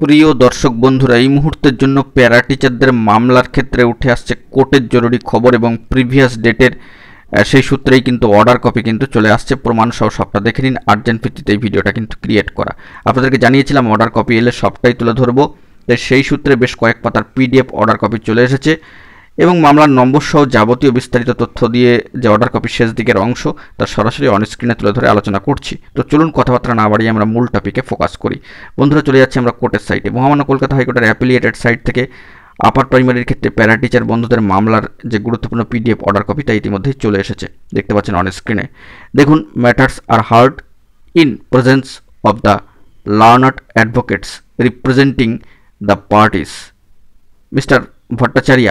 প্রিয় দর্শক বন্ধুরা, এই মুহূর্তের জন্য প্যারা টিচারদের মামলার ক্ষেত্রে উঠে আসছে কোর্টের জরুরি খবর এবং প্রিভিয়াস ডেটের সেই সূত্রেই কিন্তু অর্ডার কপি কিন্তু চলে আসছে। প্রমাণ সহ সবটা দেখে নিন। আর্জেন্ট ভিত্তিতে এই ভিডিওটা কিন্তু ক্রিয়েট করা। আপনাদেরকে জানিয়েছিলাম অর্ডার কপি এলে সবটাই তুলে ধরবো। তাই সেই সূত্রে বেশ কয়েক পাতার পিডিএফ অর্ডার কপি চলে এসেছে এবং মামলার নম্বর সহ যাবতীয় বিস্তারিত তথ্য দিয়ে যে অর্ডার কপির শেষ দিকের অংশ তা সরাসরি অন স্ক্রিনে তুলে ধরে আলোচনা করছি। তো চলুন কথাবার্তা না বাড়িয়ে আমরা মূল টপিকে ফোকাস করি। বন্ধুরা, চলে যাচ্ছি আমরা কোর্টের সাইটে। মহামান্য কলকাতা হাইকোর্টের অ্যাপিলিয়েটেড সাইট থেকে আপার প্রাইমারির ক্ষেত্রে প্যারা টিচার বন্ধুদের মামলার যে গুরুত্বপূর্ণ পিডিএফ অর্ডার কপি তা ইতিমধ্যেই চলে এসেছে, দেখতে পাচ্ছেন অন স্ক্রিনে। দেখুন, matters are heard in presence of the learned advocates representing the parties. Mister Bhattacharya,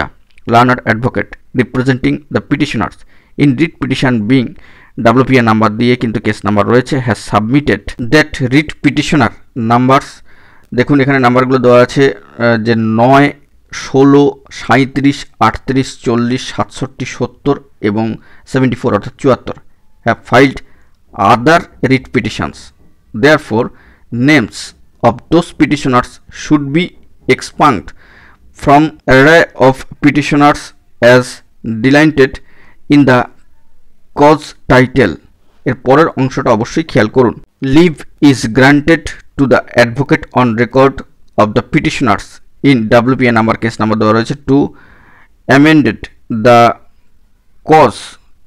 learned advocate representing the petitioners in writ petition being WPA number দিয়ে কিন্তু কেস নাম্বার রয়েছে, has submitted that writ petitioner numbers। দেখুন এখানে নাম্বারগুলো দেওয়া আছে যে 9, 16, 37, 38, 40, 67, 70 এবং 74 অর্থাৎ 74 have filed other writ petitions. Therefore, names of those petitioners should be expunged from array of petitioners as delineated in the cause title। এর পরের অংশটা অবশ্যই খেয়াল করুন। Leave is granted to the advocate on record of the petitioners in WPA number case number দেওয়া রয়েছে to amended the cause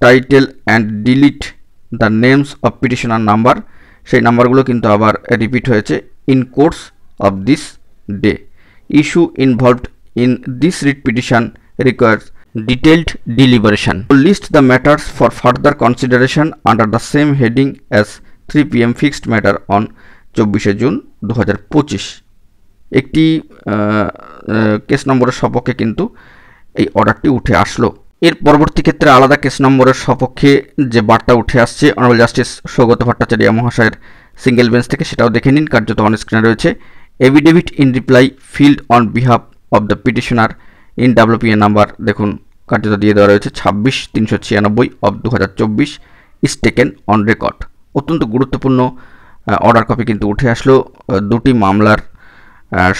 title and delete the names of petitioner number। সেই নাম্বারগুলো কিন্তু আবার রিপিট হয়েছে in course of this day। Issue involved in this writ petition requires detailed deliberation. List the matters for further consideration under the same heading as 3 PM fixed matter on 24 June 2025। একটি case নম্বরের সপক্ষে কিন্তু এই অর্ডারটি উঠে আসলো। এর পরবর্তী ক্ষেত্রে আলাদা কেস নম্বরের সপক্ষে যে বার্তা উঠে আসছে অনারেবল জাস্টিস সৌগত ভট্টাচার্য মহাশয়ের সিঙ্গেল বেঞ্চ থেকে, সেটাও দেখে নিন। কার্যত অন স্ক্রিনে রয়েছে। Affidavit in reply field on behalf of the petitioner in WPA number, দেখুন কার্যত দিয়ে দেওয়া রয়েছে 26-396 of 2024 is taken on record. অত্যন্ত গুরুত্বপূর্ণ অর্ডার কপি কিন্তু উঠে আসলো দুটি মামলার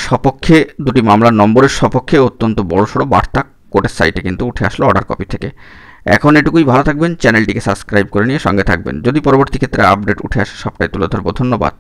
সপক্ষে, দুটি মামলার নম্বরের সপক্ষে। অত্যন্ত বড়সড় বার্তা কোর্টের সাইটে কিন্তু উঠে আসলো অর্ডার কপি থেকে। এখন এটুকুই, ভালো থাকবেন, চ্যানেলটিকে সাবস্ক্রাইব করে নিয়ে সঙ্গে থাকবেন। যদি পরবর্তী ক্ষেত্রে আপডেট উঠে আসে সবটাই তুলে ধরবো। ধন্যবাদ।